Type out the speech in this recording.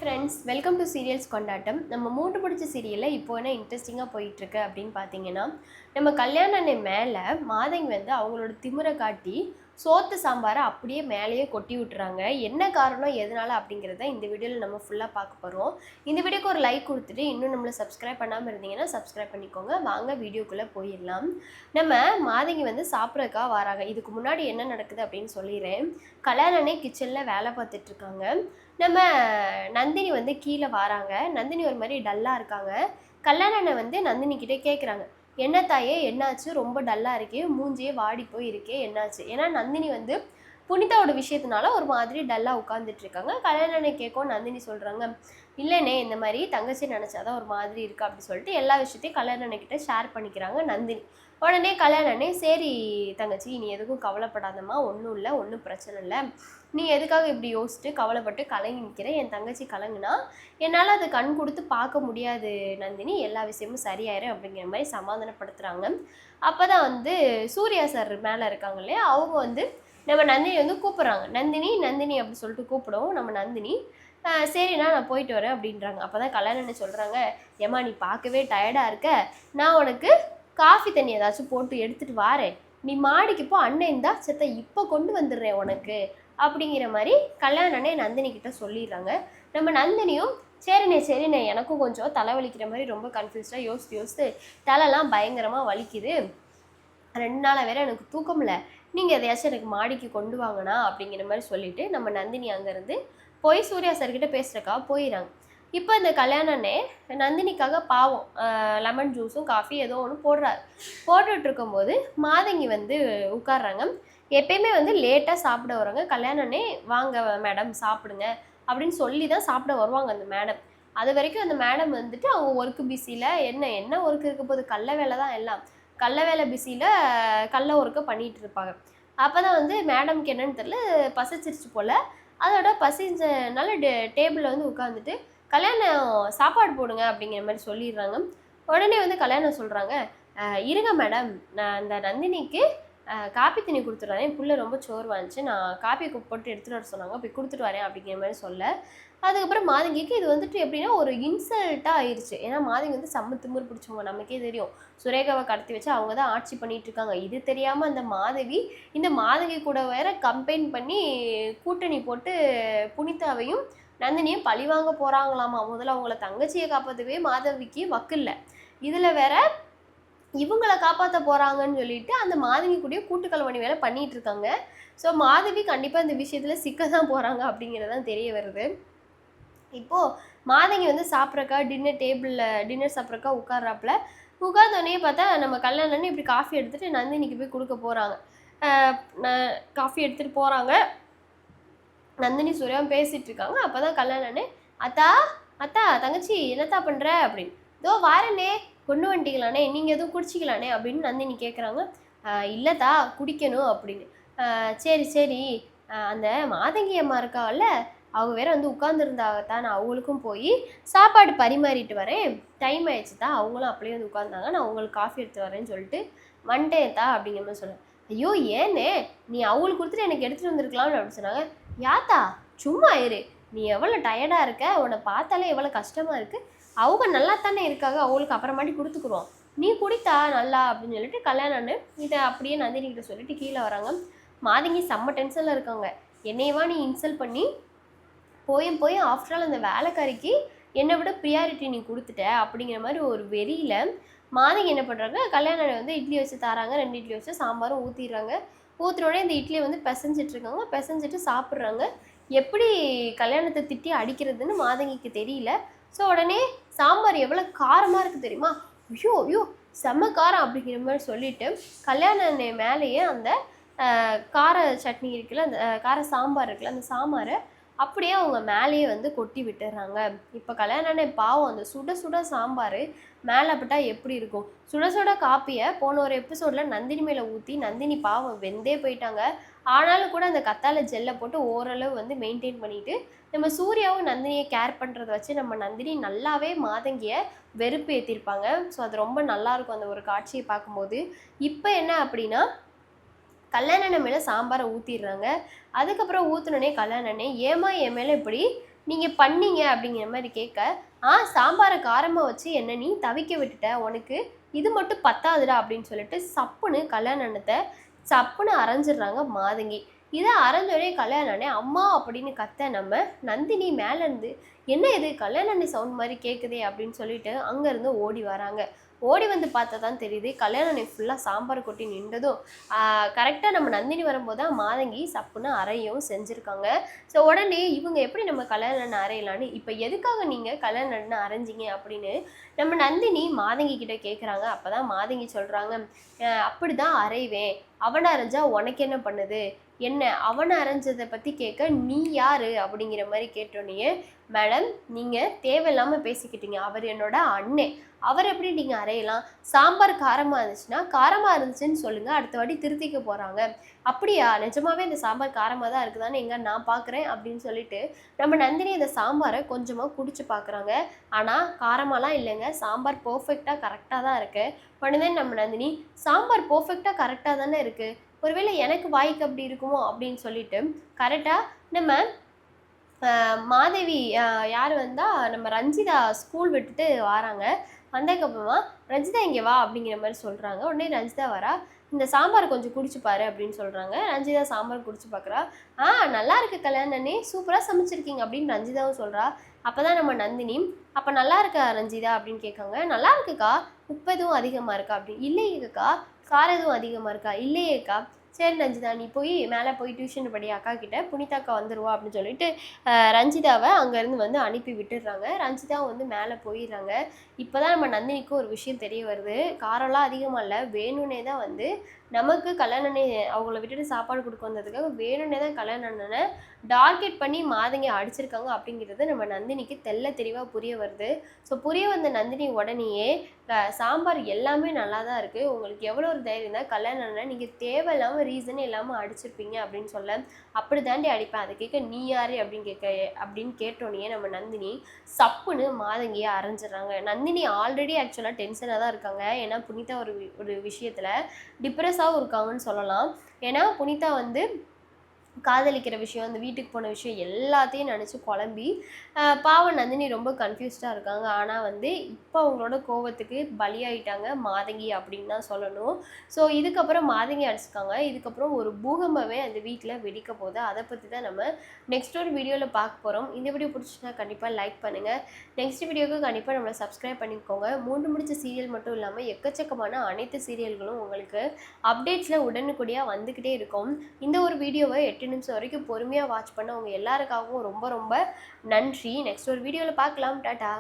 Friends, welcome to serials கொண்டாட்டம். நம்ம மூன்று பிடிச்ச சீரியலில் இப்போ என்ன இன்ட்ரெஸ்டிங்காக போயிட்டுருக்கு அப்படின்னு பார்த்தீங்கன்னா, நம்ம கல்யாண அன்னை மேலே மாதங்கி வந்து அவங்களோட திமிரை காட்டி சோத்து சாம்பாரை அப்படியே மேலேயே கொட்டி விட்டுறாங்க. என்ன காரணம், எதனால அப்படிங்கிறத இந்த வீடியோவில் நம்ம ஃபுல்லாக பார்க்க போகிறோம். இந்த வீடியோக்கு ஒரு லைக் கொடுத்துட்டு இன்னும் நம்மளை சப்ஸ்கிரைப் பண்ணாமல் இருந்தீங்கன்னா சப்ஸ்கிரைப் பண்ணிக்கோங்க. வாங்க வீடியோக்குள்ளே போயிடலாம். நம்ம மாதங்கி வந்து சாப்பிட்றதுக்கா வராங்க. இதுக்கு முன்னாடி என்ன நடக்குது அப்படின்னு சொல்லிடுறேன். கல்யாண அன்னை கிச்சனில் வேலை பார்த்துட்ருக்காங்க. நம்ம நந்தினி வந்து கீழே வராங்க. நந்தினி ஒரு மாதிரி டல்லாக இருக்காங்க. கல்யாணனை வந்து நந்தினி கிட்டே கேட்குறாங்க, என்ன தாயே என்னாச்சு, ரொம்ப டல்லாக இருக்கே, மூஞ்சியே வாடி போய் இருக்கே, என்னாச்சு? ஏன்னா நந்தினி வந்து புனிதாவோட விஷயத்தினால ஒரு மாதிரி டல்லாக உட்காந்துட்ருக்காங்க. கல்யாணனை கேட்கும் நந்தினி சொல்கிறாங்க, இல்லைண்ணே இந்த மாதிரி தங்கச்சி நினச்சாதான் ஒரு மாதிரி இருக்கா அப்படி சொல்லிட்டு எல்லா விஷயத்தையும் கல்யாணன்கிட்ட ஷேர் பண்ணிக்கிறாங்க நந்தினி. உடனே கல்யாணனே, சரி தங்கச்சி நீ எதுக்கும் கவலைப்படாதம்மா, ஒன்றும் இல்லை, ஒன்றும் பிரச்சனை இல்லை, நீ எதுக்காக இப்படி யோசிச்சுட்டு கவலைப்பட்டு கலங்கி நிற்கிற, என் தங்கச்சி கலங்குனா என்னால் அதை கண் கொடுத்து பார்க்க முடியாது நந்தினி, எல்லா விஷயமும் சரியாயிரும் அப்படிங்கிற மாதிரி சமாதானப்படுத்துகிறாங்க. அப்போ தான் வந்து சூர்யா சார் மேலே இருக்காங்க இல்லையா, அவங்க வந்து நம்ம நந்தினி வந்து கூப்பிட்றாங்க. நந்தினி நந்தினி அப்படி சொல்லிட்டு கூப்பிடுவோம். நம்ம நந்தினி சரிண்ணா நான் போயிட்டு வரேன் அப்படின்றாங்க. அப்போ தான் கல்யாணம்னு சொல்கிறாங்க, ஏம்மா நீ பார்க்கவே டயர்டாக இருக்க, நான் உனக்கு காஃபி தண்ணி ஏதாச்சும் போட்டு எடுத்துகிட்டு வாரேன், நீ மாடிக்கு போ, அண்ணன் இருந்தா செத்த இப்போ கொண்டு வந்துடுறேன் உனக்கு அப்படிங்கிற மாதிரி கல்யாணனே நந்தினி கிட்ட சொல்லிடுறாங்க. நம்ம நந்தினியும் சரிண்ணே எனக்கும் கொஞ்சம் தலைவலிக்கிற மாதிரி ரொம்ப கன்ஃபியூஸ்டாக யோசித்து தலைலாம் பயங்கரமாக வலிக்குது, 2 நாளாக வேற எனக்கு தூக்கம் இல்லை, நீங்கள் எதையாச்சும் எனக்கு மாடிக்கு கொண்டு வாங்கண்ணா அப்படிங்கிற மாதிரி சொல்லிவிட்டு நம்ம நந்தினி அங்கேருந்து போய் சூர்யா சார்கிட்ட பேசுகிறக்காக போயிடறாங்க. இப்போ இந்த கல்யாணனே நந்தினிக்காக பாவம் லெமன் ஜூஸும் காஃபி ஏதோ ஒன்று போட்டுட்டு இருக்கும்போது மாதங்கி வந்து உட்கார்றாங்க. எப்பயுமே வந்து லேட்டாக சாப்பிட வருவாங்க. கல்யாணனே வாங்க மேடம் சாப்பிடுங்க அப்படின்னு சொல்லி தான் சாப்பிட வருவாங்க அந்த மேடம். அது வரைக்கும் அந்த மேடம் வந்துட்டு அவங்க ஒர்க்கு பிஸியில் என்ன ஒர்க் இருக்க போது, கள்ள வேலை தான் எல்லாம், கள்ள வேலை பிஸியில் கள்ள ஒர்க்கை பண்ணிகிட்டு இருப்பாங்க. அப்போ தான் வந்து மேடம்க்கு என்னன்னு தெரியல, பசிச்சிருச்சு போல், அதோட பசிஞ்சனால டேபிளில் வந்து உட்காந்துட்டு கல்யாணம் சாப்பாடு போடுங்க அப்படிங்கிற மாதிரி சொல்லிடுறாங்க. உடனே வந்து கல்யாணம் சொல்கிறாங்க, இருங்க மேடம், நான் அந்த நந்தினிக்கு காப்பி தண்ணி கொடுத்துட்றேன், என் புள்ள ரொம்ப சோர்வாக இருந்துச்சு, நான் காப்பி போட்டு எடுத்துகிட்டு வர சொன்னாங்க, போய் கொடுத்துட்டு வரேன் அப்படிங்கிற மாதிரி சொல்ல, அதுக்கப்புறம் மாதங்கிக்கு இது வந்துட்டு எப்படின்னா ஒரு இன்சல்ட்டாக ஆயிடுச்சு. ஏன்னா மாதங்கி வந்து செம்ம திமிரு பிடிச்சவங்க, நமக்கே தெரியும், சுரேகாவை கடத்தி வச்சு அவங்க தான் ஆட்சி பண்ணிகிட்டு இருக்காங்க. இது தெரியாமல் அந்த மாதவி இந்த மாதங்கி கூட வேற கம்பெயின் பண்ணி கூட்டணி போட்டு புனிதாவையும் நந்தினியும் பழி வாங்க போகிறாங்களாமா. முதல்ல அவங்கள தங்கச்சியை காப்பாற்றவே மாதவிக்கு வக்கில்லை, இதில் வேற இவங்களை காப்பாற்ற போகிறாங்கன்னு சொல்லிட்டு அந்த மாதவி கூடயே கூட்டுக்கலவணி வேலை பண்ணிகிட்டு இருக்காங்க. ஸோ மாதவி கண்டிப்பாக இந்த விஷயத்தில் சிக்க தான் போகிறாங்க அப்படிங்கிறதான் தெரிய வருது. இப்போது மாதங்கி வந்து சாப்பிட்றக்கா டின்னர் சாப்பிட்றக்கா உட்கார்றாப்புல, உட்கார்ந்தோடனே பார்த்தா நம்ம கல்யாணம்னு இப்படி காஃபி எடுத்துகிட்டு நந்தினிக்கு போய் கொடுக்க போகிறாங்க. காஃபி எடுத்துகிட்டு போகிறாங்க. நந்தினி சூர்யாவும் பேசிகிட்டு இருக்காங்க. அப்போ தான் கல்யாணம்னு, அத்தா தங்கச்சி என்னத்தா பண்ணுற அப்படின்னு, இதோ வாரண்ணே, கொண்டு வந்துட்டீங்களாண்ணே, நீங்கள் எதுவும் குடிச்சிக்கலாண்ணே அப்படின்னு நந்தினி கேட்குறாங்க. இல்லைத்தா குடிக்கணும் அப்படின்னு. சரி அந்த மாதங்கி அம்மா இருக்காவல்ல, அவங்க வேற வந்து உட்காந்துருந்தாங்கத்தான், நான் அவங்களுக்கும் போய் சாப்பாடு பரிமாறிட்டு வரேன், டைம் ஆயிடுச்சு தான், அவங்களும் அப்படியே வந்து உட்காந்தாங்க, நான் அவங்களுக்கு காஃபி எடுத்து வரேன்னு சொல்லிட்டு வந்துட்டேன்தா அப்படிங்கிற மாதிரி சொன்னேன். ஐயோ ஏன்னே, நீ அவங்களுக்கு கொடுத்துட்டு எனக்கு எடுத்துகிட்டு வந்துருக்கலாம்னு அப்படின்னு சொன்னாங்க. யாத்தா சும்மா இரு, நீ எவ்வளோ டயர்டாக இருக்க, உன்னை பார்த்தாலே எவ்வளோ கஷ்டமாக இருக்குது, அவங்க நல்லா தானே இருக்காங்க, அவங்களுக்கு அப்புறமாட்டி கொடுத்துக்குறோம், நீ குடித்தா நல்லா அப்படின்னு சொல்லிட்டு கல்யாணம்னு இதை அப்படியே நந்தினிகிட்ட சொல்லிட்டு கீழே வராங்க. மாதங்கி செம்ம டென்ஷனில் இருக்காங்க. என்னையவா நீ இன்சல்ட் பண்ணி போய் ஆஃப்டர் ஆல் அந்த வேலைக்காரிக்கு என்னை விட ப்ரியாரிட்டி நீ கொடுத்துட்ட அப்படிங்கிற மாதிரி ஒரு வெறியில் மாதங்கி என்ன பண்ணுறாங்க, கல்யாணம் வந்து இட்லி வச்சு தராங்க, 2 இட்லி வச்சு சாம்பாரும் ஊற்றிடுறாங்க. ஊற்றுனோடனே இந்த இட்லியை வந்து பிசைஞ்சிட்ருக்காங்க, பிசைஞ்சிட்டு சாப்பிட்றாங்க. எப்படி கல்யாணத்தை திட்டி அடிக்கிறதுன்னு மாதங்கிக்கு தெரியல. ஸோ உடனே சாம்பார் எவ்வளோ காரமாக இருக்குது தெரியுமா, ஐயோ செம்ம காரம் அப்படிங்கிற மாதிரி சொல்லிவிட்டு கல்யாண மேலேயே அந்த கார சட்னி இருக்குல்ல, அந்த கார சாம்பார் இருக்குல்ல, அந்த சாம்பாரை அப்படியே அவங்க மேலேயே வந்து கொட்டி விட்டுடுறாங்க. இப்போ கல்யாண பாவம் அந்த சுட சாம்பார் மேலே பட்டால் எப்படி இருக்கும், சுட காப்பியை போன ஒரு எபிசோடில் நந்தினி மேலே ஊற்றி நந்தினி பாவம் வெந்தே போயிட்டாங்க. ஆனாலும் கூட அந்த கத்தாழை ஜெல்லை போட்டு ஓரளவு வந்து மெயின்டைன் பண்ணிவிட்டு நம்ம சூர்யாவும் நந்தினியை கேர் பண்ணுறத வச்சு நம்ம நந்தினி நல்லாவே மாதங்கியை வெறுப்பு ஏற்றிருப்பாங்க. ஸோ அது ரொம்ப நல்லாயிருக்கும் அந்த ஒரு காட்சியை பார்க்கும்போது. இப்போ என்ன அப்படின்னா, கல்யாண மேலே சாம்பாரை ஊற்றிடுறாங்க. அதுக்கப்புறம் ஊற்றுனோடனே கல்யாணனே, ஏமா என் மேலே இப்படி நீங்கள் பண்ணீங்க அப்படிங்கிற மாதிரி கேட்க, சாம்பாரை காரமாக வச்சு என்ன நீ தவிக்க விட்டுட்ட, உனக்கு இது மட்டும் பத்தாதுடா அப்படின்னு சொல்லிட்டு சப்புன்னு கல்யாண அண்ணத்தை சப்புன்னு அரைஞ்சிடுறாங்க மாதங்கி. இதை அரைஞ்சோடனே கல்யாண அண்ணே அம்மா அப்படின்னு கத்த நம்ம நந்தினி மேலேருந்து என்ன இது கல்யாண அண்ணி சவுண்ட் மாதிரி கேட்குதே அப்படின்னு சொல்லிட்டு அங்கேருந்து ஓடி வராங்க. ஓடி வந்து பார்த்தா தான் தெரியுது கல்யாண அண்ணி ஃபுல்லாக சாம்பார் கொட்டி நின்றதும் கரெக்டாக நம்ம நந்தினி வரும்போது தான் மாதங்கி சப்புன்னு அரையும் செஞ்சுருக்காங்க. ஸோ உடனே இவங்க எப்படி நம்ம கல்யாண அண்ணன் அரையலான்னு, இப்போ எதுக்காக நீங்கள் கல்யாண அண்ணன் அரைஞ்சிங்க அப்படின்னு நம்ம நந்தினி மாதங்கி கிட்ட கேட்குறாங்க. அப்போ தான் மாதங்கி சொல்கிறாங்க, அப்படி தான் அரைவேன், அவனை அரைஞ்சா உனக்கு என்ன பண்ணுது, என்ன அவனை அரைஞ்சதை பற்றி கேட்க நீ யார் அப்படிங்கிற மாதிரி கேட்டோன்னே, மேடம் நீங்கள் தேவையில்லாமல் பேசிக்கிட்டீங்க, அவர் என்னோட அண்ணே, அவர் எப்படி நீங்கள் அரையலாம், சாம்பார் காரமாக இருந்துச்சுன்னா காரமாக இருந்துச்சுன்னு சொல்லுங்கள், அடுத்த வாட்டி திருத்திக்க போகிறாங்க, அப்படியா நிஜமாவே இந்த சாம்பார் காரமாக தான் இருக்குதான்னு எங்க நான் பார்க்குறேன் அப்படின்னு சொல்லிட்டு நம்ம நந்தினி இந்த சாம்பாரை கொஞ்சமாக குடிச்சு பார்க்குறாங்க. ஆனால் காரமாலாம் இல்லைங்க, சாம்பார் பர்ஃபெக்டாக கரெக்டாக தான் இருக்குது. உடனே நம்ம நந்தினி சாம்பார் பர்ஃபெக்டாக கரெக்டாக தானே இருக்குது, ஒருவேளை எனக்கு வாய்க்கு அப்படி இருக்குமோ அப்படின்னு சொல்லிட்டு கரெக்டாக நம்ம மாதவி யார் வந்தால் நம்ம ரஞ்சிதா ஸ்கூல் விட்டுட்டு வராங்க. வந்ததுக்கப்புறமா ரஞ்சிதா இங்கே வா அப்படிங்கிற மாதிரி சொல்கிறாங்க. உடனே ரஞ்சிதா வரா, இந்த சாம்பார் கொஞ்சம் குடிச்சு பாரு அப்படின்னு சொல்கிறாங்க. ரஞ்சிதா சாம்பார் குடிச்சு பார்க்குறா. நல்லா இருக்கு கல்யாணனே, சூப்பராக சமைச்சிருக்கீங்க அப்படின்னு ரஞ்சிதாவும் சொல்கிறா. அப்போ தான் நம்ம நந்தினி, அப்போ நல்லா இருக்கா ரஞ்சிதா அப்படின்னு கேட்காங்க. நல்லா இருக்குக்கா, உப்பு எதுவும் அதிகமாக இருக்கா அப்படின்னு. இல்லையேக்கா, காரம் எதுவும் அதிகமாக இருக்கா, இல்லையேக்கா. சரி ரஞ்சிதா நீ போய் மேலே போய் டியூஷன் படி அக்கா கிட்ட, புனிதாக்கா வந்துடுவா அப்படின்னு சொல்லிட்டு ரஞ்சிதாவை அங்கேருந்து வந்து அனுப்பி விட்டுடுறாங்க. ரஞ்சிதாவும் வந்து மேலே போயிடுறாங்க. இப்போ தான் நம்ம நந்தினிக்கு ஒரு விஷயம் தெரிய வருது, காரம்லாம் அதிகமாக இல்லை, வேணும்னே தான் வந்து நமக்கு கல்யாணனே அவங்கள விட்டுட்டு சாப்பாடு கொடுக்க வந்ததுக்காக வேணும்னே தான் கல்யாண அண்ணனை டார்கெட் பண்ணி மாதங்கி அடிச்சிருக்காங்க அப்படிங்கிறது நம்ம நந்தினிக்கு தெளிவாக புரிய வருது. ஸோ புரிய வந்த நந்தினி உடனேயே சாம்பார் எல்லாமே நல்லா தான் இருக்குது, உங்களுக்கு எவ்வளோ ஒரு தைரியம் தான் கல்யாண அண்ணனை நீங்கள் தேவையில்லாமல் ரீசனே இல்லாமல் அடிச்சிருப்பீங்க அப்படின்னு சொல்ல, அப்படி தாண்டி அடிப்பேன், அதை கேட்க நீ யார் அப்படின்னு கேட்டோன்னே நம்ம நந்தினி சப்புன்னு மாதங்கியை அரைஞ்சிடுறாங்க. நந்தினி ஆல்ரெடி ஆக்சுவலாக டென்ஷனாக தான் இருக்காங்க. ஏன்னா புனிதா ஒரு விஷயத்தில் டிப்ரெஸ்ஸாகவும் இருக்காங்கன்னு சொல்லலாம். ஏன்னா புனிதா வந்து காதலிக்கிற விஷயம், அந்த வீட்டுக்கு போன விஷயம் எல்லாத்தையும் நினச்சி குழம்பி பாவம் நந்தினி ரொம்ப கன்ஃபியூஸ்டாக இருக்காங்க. ஆனால் வந்து இப்போ அவங்களோட கோவத்துக்கு பலியாயிட்டாங்க மாதங்கி அப்படின்னு தான் சொல்லணும். ஸோ இதுக்கப்புறம் மாதங்கி அடிச்சிருக்காங்க. இதுக்கப்புறம் ஒரு பூகம்பமே அந்த வீட்டில் வெடிக்க போகுது. அதை பற்றி தான் நம்ம நெக்ஸ்ட் ஒரு வீடியோவில் பார்க்க போகிறோம். இந்த வீடியோ பிடிச்சினா கண்டிப்பாக லைக் பண்ணுங்கள். நெக்ஸ்ட் வீடியோவுக்கு கண்டிப்பாக நம்மளை சப்ஸ்கிரைப் பண்ணிக்கோங்க. 3 முடிச்ச சீரியல் மட்டும் இல்லாமல் எக்கச்சக்கமான அனைத்து சீரியல்களும் உங்களுக்கு அப்டேட்ஸில் உடனுக்குடியாக வந்துக்கிட்டே இருக்கும். இந்த ஒரு வீடியோவை 8 நிமிஷம் வரைக்கும் பொறுமையாக வாட்ச் பண்ண உங்கள் எல்லாருக்காகவும் ரொம்ப ரொம்ப நன்றி. நெக்ஸ்ட் ஒரு வீடியோவில் பார்க்கலாம். டாடா.